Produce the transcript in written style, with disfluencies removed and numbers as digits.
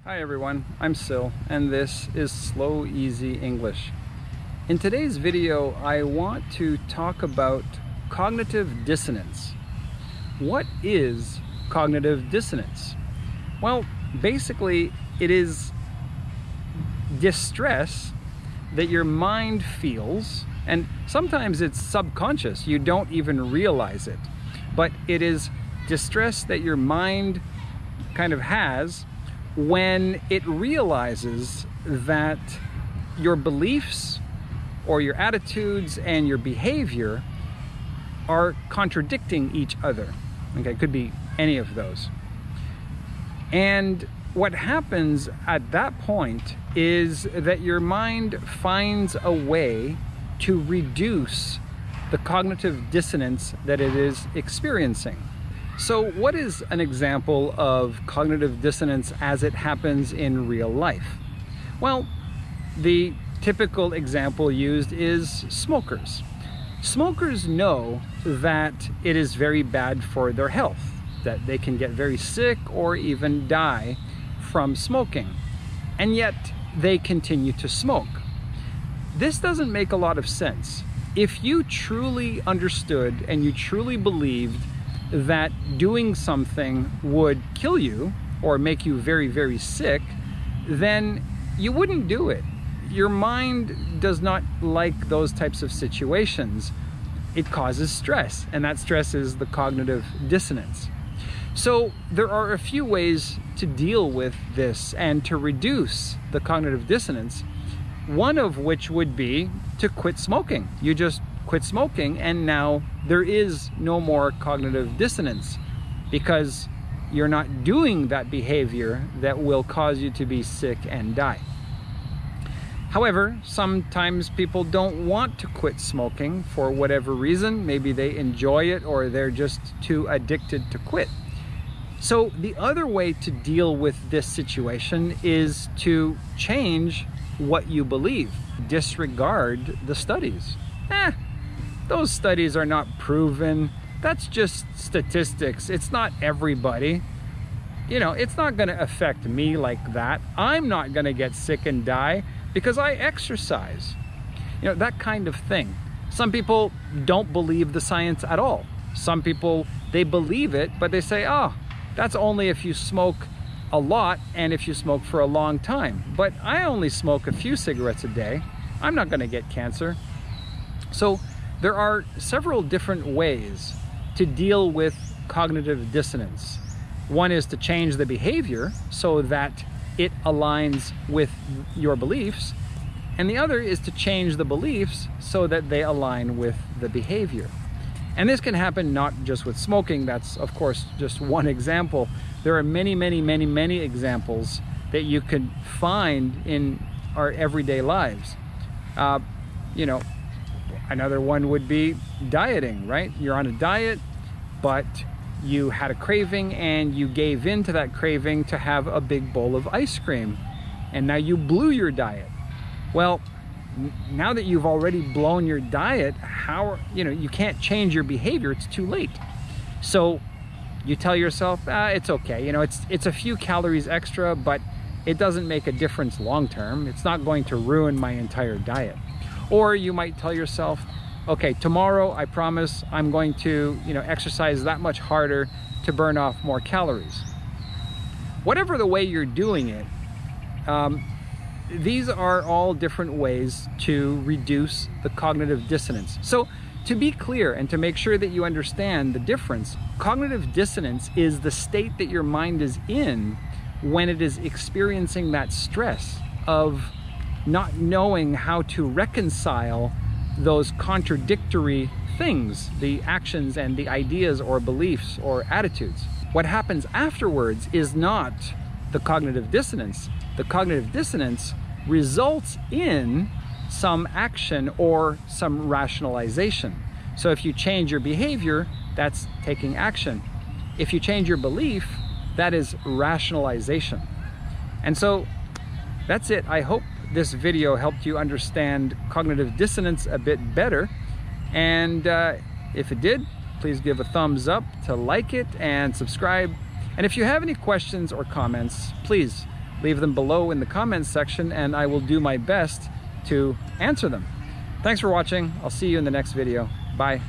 Hi everyone, I'm Sil, and this is Slow Easy English. In today's video, I want to talk about cognitive dissonance. What is cognitive dissonance? Well, basically, it is distress that your mind feels, and sometimes it's subconscious, you don't even realize it, but it is distress that your mind kind of has when it realizes that your beliefs or your attitudes and your behavior are contradicting each other. Okay, it could be any of those. And what happens at that point is that your mind finds a way to reduce the cognitive dissonance that it is experiencing. So what is an example of cognitive dissonance as it happens in real life? Well, the typical example used is smokers. Smokers know that it is very bad for their health, that they can get very sick or even die from smoking, and yet they continue to smoke. This doesn't make a lot of sense. If you truly understood and you truly believed that doing something would kill you or make you very, very sick, then you wouldn't do it. Your mind does not like those types of situations. It causes stress, and that stress is the cognitive dissonance. So there are a few ways to deal with this and to reduce the cognitive dissonance, one of which would be to quit smoking. You just quit smoking, and now there is no more cognitive dissonance because you're not doing that behavior that will cause you to be sick and die. However, sometimes people don't want to quit smoking for whatever reason. Maybe they enjoy it or they're just too addicted to quit. So the other way to deal with this situation is to change what you believe. Disregard the studies. Those studies are not proven. That's just statistics. It's not everybody. You know, it's not going to affect me like that. I'm not going to get sick and die because I exercise. You know, that kind of thing. Some people don't believe the science at all. Some people, they believe it, but they say, oh, that's only if you smoke a lot and if you smoke for a long time. But I only smoke a few cigarettes a day. I'm not going to get cancer. So there are several different ways to deal with cognitive dissonance. One is to change the behavior so that it aligns with your beliefs, and the other is to change the beliefs so that they align with the behavior. And this can happen not just with smoking. That's, of course, just one example. There are many, many, many, many examples that you can find in our everyday lives. You know, another one would be dieting, right? You're on a diet, but you had a craving and you gave in to that craving to have a big bowl of ice cream. And now you blew your diet. Well, now that you've already blown your diet, you can't change your behavior. It's too late. So you tell yourself, it's okay. You know, it's a few calories extra, but it doesn't make a difference long term. It's not going to ruin my entire diet. Or you might tell yourself, okay, tomorrow I promise I'm going to, exercise that much harder to burn off more calories. Whatever the way you're doing it, these are all different ways to reduce the cognitive dissonance. So to be clear and to make sure that you understand the difference, cognitive dissonance is the state that your mind is in when it is experiencing that stress of not knowing how to reconcile those contradictory things, the actions and the ideas or beliefs or attitudes. What happens afterwards is not the cognitive dissonance. The cognitive dissonance results in some action or some rationalization. So if you change your behavior, that's taking action. If you change your belief, that is rationalization. And so that's it. I hope this video helped you understand cognitive dissonance a bit better. And if it did, please give a thumbs up to like it and subscribe. And if you have any questions or comments, please leave them below in the comments section and I will do my best to answer them. Thanks for watching. I'll see you in the next video. Bye.